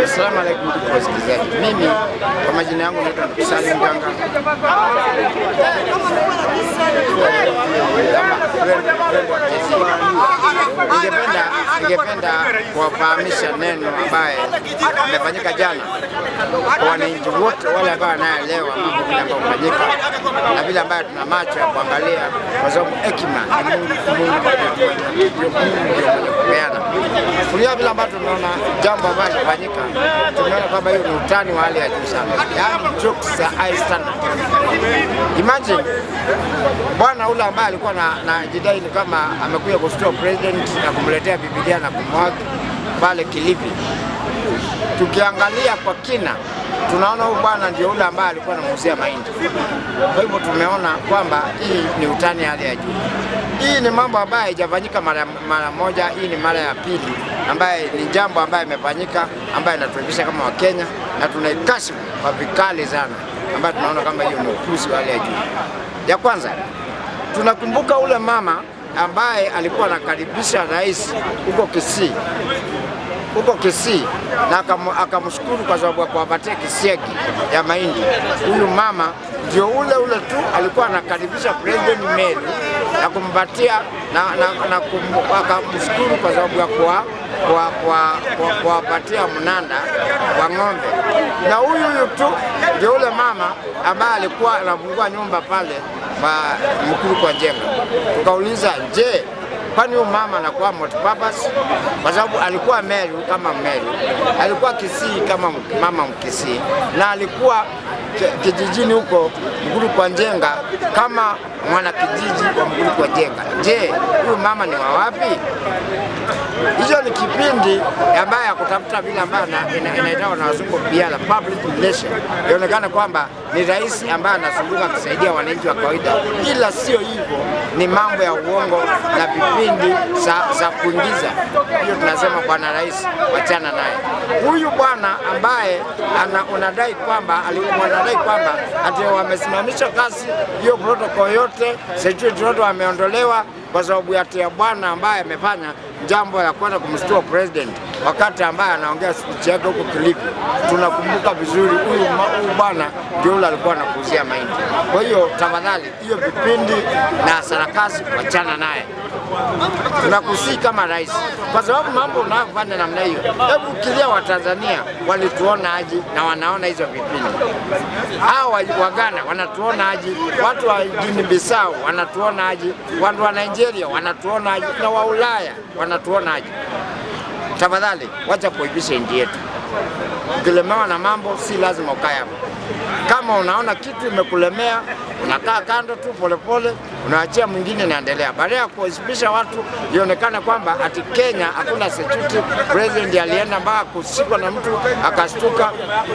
Assalamu alaikum wasikilizaji. Mimi kwa majina yangu naitwa Salim Ganga. Ningependa kuwafahamisha neno ambaye imefanyika jana kwa wananchi wote wale ambao wanaelewa mambo vile ambayo yamefanyika na vile ambayo tuna macho ya kuangalia, kwa sababu hekima ni Mungu kupeana. Kulia vile ambayo tunaona jambo ambalo linafanyika, tunaona kwamba hiyo ni utani wa hali ya juu sana, yaani jokes za high standard. Imagine bwana ule ambaye alikuwa na jidai ni kama amekuja kushtua president na kumletea Biblia na kumwaga pale Kilifi. Tukiangalia kwa kina tunaona huyu bwana ndio ule ambaye alikuwa anamuuzia mahindi. Kwa hivyo tumeona kwamba hii ni utani hali ya juu. Hii ni mambo ambayo haijafanyika mara moja, hii ni mara ya pili ambaye ni jambo ambayo imefanyika ambayo inatuibisha kama Wakenya na tunaikashifu kwa vikali sana, ambayo tunaona kama hiyo ni upuzi wa hali ya juu. Ya kwanza, tunakumbuka ule mama ambaye alikuwa anakaribisha rais huko Kisii na akamshukuru kwa sababu ya kuwapatia kisiagi ya mahindi. Huyu mama ndio ule tu alikuwa anakaribisha President Meru na kumpatia na akamshukuru kwa sababu ya kuwapatia mnanda wa ng'ombe. Na huyu tu ndio ule mama ambaye alikuwa anafungua nyumba pale Mkuru kwa Njenga. Tukauliza, je, kwani huyu mama anakuwa multipurpose? Kwa sababu alikuwa Meru kama Meru, alikuwa Kisii kama mama Mkisii, na alikuwa kijijini huko Mkuru kwa Njenga kama mwana kijiji wa Mkuru kwa Njenga. Je, huyu mama ni wa wapi? Hiyo ni kipindi ambaye ya kutafuta vile ambayo inaitwa na wazungu biala public relation. Inaonekana kwamba ni rais ambaye anasumbuka kusaidia wananchi wa kawaida, ila sio hivyo, ni mambo ya uongo na vipindi za kuingiza. Hiyo tunasema bwana rais, wachana naye. Huyu bwana ambaye anadai kwamba ati wamesimamisha kazi hiyo protocol yote, security yote wameondolewa kwa sababu ya bwana ambaye amefanya jambo la kwenda kumshtua president wakati ambaye anaongea speech yake huko Kilifi. Tunakumbuka vizuri huyu bwana ndio yule alikuwa anakuuzia mahindi. Kwa hiyo tafadhali, hiyo vipindi na sarakasi wachana naye. Tunakusii kama rais, kwa sababu mambo unayofanya namna hiyo, hebu kilia wa Tanzania walituona aje na wanaona hizo vipindi. Hao Waganda wanatuona aje, watu wa Guinea Bissau wanatuona aje, watu wa Nigeria wanatuona aje, na wa Ulaya wanatuona aje. Tafadhali wacha kuibisha nchi yetu. Ukilemewa na mambo si lazima ukae hapo. Kama unaona kitu imekulemea, unakaa kando tu polepole, unaachia mwingine naendelea. Baada ya kuwaibisha watu ionekane kwamba ati Kenya hakuna security, president alienda mpaka kushikwa na mtu akastuka.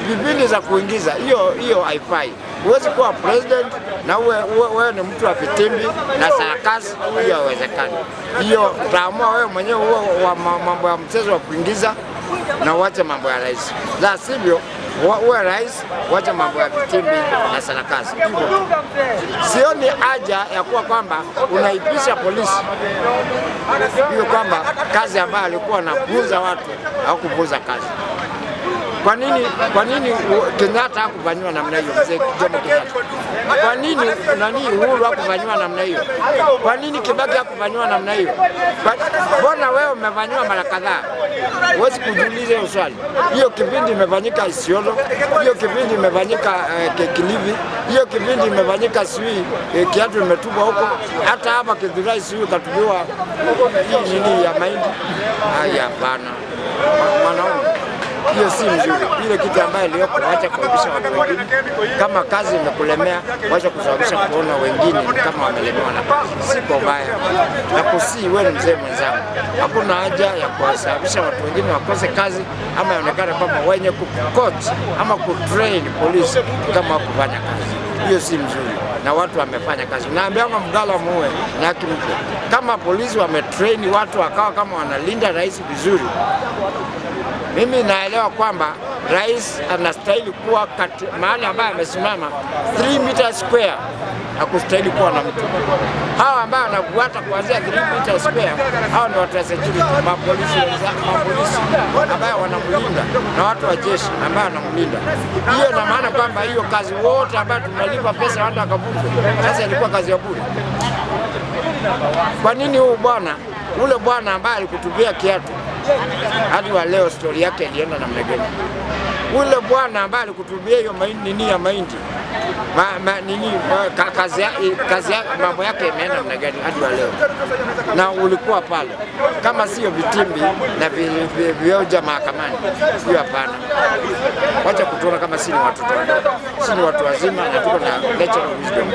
Vipindi za kuingiza hiyo haifai. Huwezi kuwa president na wewe ni mtu wa vitimbi na sarakasi, hiyo haiwezekani. Hiyo utaamua wewe mwenyewe wa mambo ya mchezo wa kuingiza na uache mambo ya rais. La sivyo uwe rais, wacha mambo ya vitimbi na sarakasi. Hivyo sioni haja ya kuwa kwamba unaipisha polisi hiyo kwamba kazi ambayo alikuwa anafunza watu au kufunza kazi. Kwa nini Kenyatta hakufanywa namna hiyo, mzee Jomo Kenyatta? Kwa nini Uhuru hakufanywa namna hiyo? Kwa nini Kibaki hakufanywa namna hiyo? Mbona wewe umefanywa mara kadhaa? Huwezi kujiuliza hiyo swali. Hiyo kipindi imefanyika Isiolo, hiyo kipindi imefanyika Kilifi, hiyo kipindi imefanyika Sui, kiatu imetupwa huko, hata hapa Kithurai Sui katubiwa hii nini ya mahindi. Hapana. Mwanaume, hiyo si mzuri. Ile kitu ambayo iliyoko, wacha kuibisha watu wengine. Kama kazi imekulemea, wacha kusababisha kuona wengine kama wamelemewa na kazi. Siko mbaya. Na kusii wewe mzee mwenzangu, hakuna haja ya kuwasababisha watu wengine wakose kazi ama yaonekane kama wenye kucoach ama kutrain polisi kama kufanya kazi. Hiyo si mzuri. Na watu wamefanya kazi. Naambia mgala muwe na haki mpya. Kama polisi wametrain watu wakawa kama wanalinda rais vizuri, mimi naelewa kwamba rais anastahili kuwa mahali ambaye amesimama 3 meters square hakustahili kuwa na mtu. Hawa ambao wanafuata kuanzia 3 meters square, hao ni watu wa security, mapolisi ambao wanamlinda na watu wa jeshi ambao wanamlinda. Hiyo ina maana kwamba hiyo kazi wote ambayo tunalipa pesa watu wakavunjwa, sasa ilikuwa kazi ya bure. Kwa nini huyu bwana, ule bwana ambaye alikutubia kiatu hadi wa leo story yake ilienda namna gani? Ule bwana ambaye alikutubia hiyo mahindi ya mahindi kazi yake mambo yake imeenda namna gani hadi wa leo? Na ulikuwa pale, kama sio vitimbi na vioja mahakamani, sio hapana. Wacha kutuona kama si ni watoto wadogo, si ni watu wazima na tuko na natural wisdom.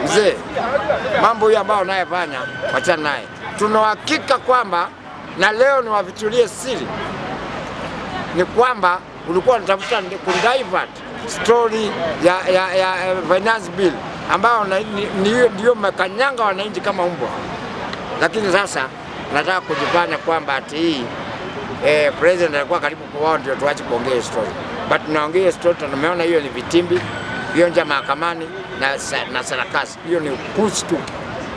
Mzee, mambo hiyo ambayo unayofanya wachana naye. Tuna hakika kwamba, na leo ni wafichulie siri, ni kwamba ulikuwa unatafuta kudivert story ya finance bill ambao ndio makanyanga wananchi kama mbwa. Lakini sasa nataka kujifanya kwamba ati hii president alikuwa karibu kwa wao ndio tuache kuongea story. But tunaongea story, tunaona hiyo ni vitimbi, vionja mahakamani na sarakasi. Hiyo ni push tu.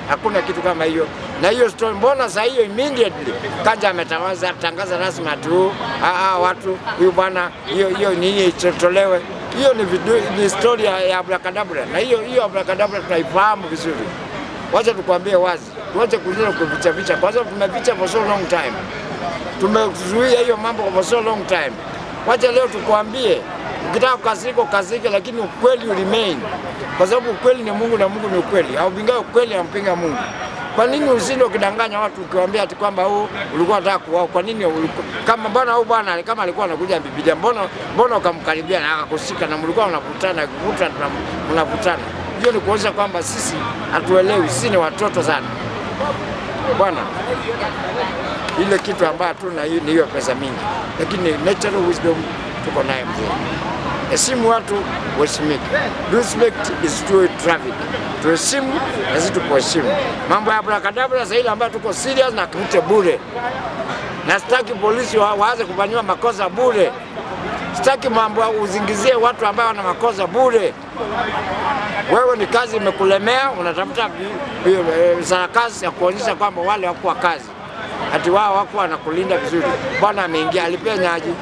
Hakuna kitu kama hiyo. Na hiyo story mbona sasa hiyo immediately Kanja ametangaza rasmi tu watu huyu bwana hiyo nini itolewe. Hiyo ni story ya abracadabra, na hiyo abracadabra tunaifahamu vizuri. Wacha tukwambie wazi, tuache kuendelea kuvicha kwa sababu tumevicha for so long time. Tumezuia hiyo mambo for so long time. Wacha leo tukwambie, ukitaka kukasirika, lakini ukweli remain, kwa sababu ukweli ni Mungu na Mungu ni ukweli. Haupinga ukweli, hampinga Mungu. Kwa nini usinde ukidanganya watu ukiwaambia ati kwamba ulikuwa unataka kuoa? Kwa nini kama mbona huyu bwana kama alikuwa anakuja Biblia, mbona ukamkaribia na akakushika na mlikuwa mnavutana mnavutana? Hiyo ni kuonyesha kwamba sisi hatuelewi, sisi ni watoto sana. Bwana, ile kitu ambayo tuna ni hiyo pesa mingi, lakini natural wisdom tuko naye mzee. Heshimu watu, uheshimike. Respect is to traffic. Tuheshimu na sisi tukuheshimu. Mambo ya abracadabra sasa ile ambayo tuko serious na kute bure. Na sitaki polisi waanze kufanywa makosa bure. Sitaki mambo uzingizie watu ambao wana makosa bure. Wewe ni kazi imekulemea, unatafuta sarakasi ya kuonyesha kwamba wale wako kazi. Ati wao wako wanakulinda vizuri. Bwana ameingia alipenyaji.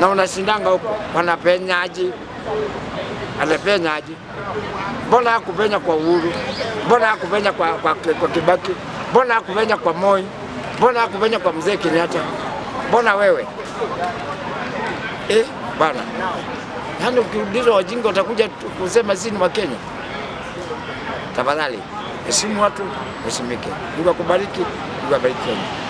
Na unashindanga huko wanapenyaji. Anapenyaji. Mbona hakupenya kwa Uhuru? Mbona hakupenya kwa Kibaki? Mbona hakupenya kwa Moi? Mbona hakupenya kwa Mzee Kenyatta? Mbona wewe? Bana. Yaani ukiuliza wajinga utakuja kusema sisi ni Wakenya. Tafadhali, heshimu watu, heshimike. Mungu akubariki, Mungu abariki Kenya.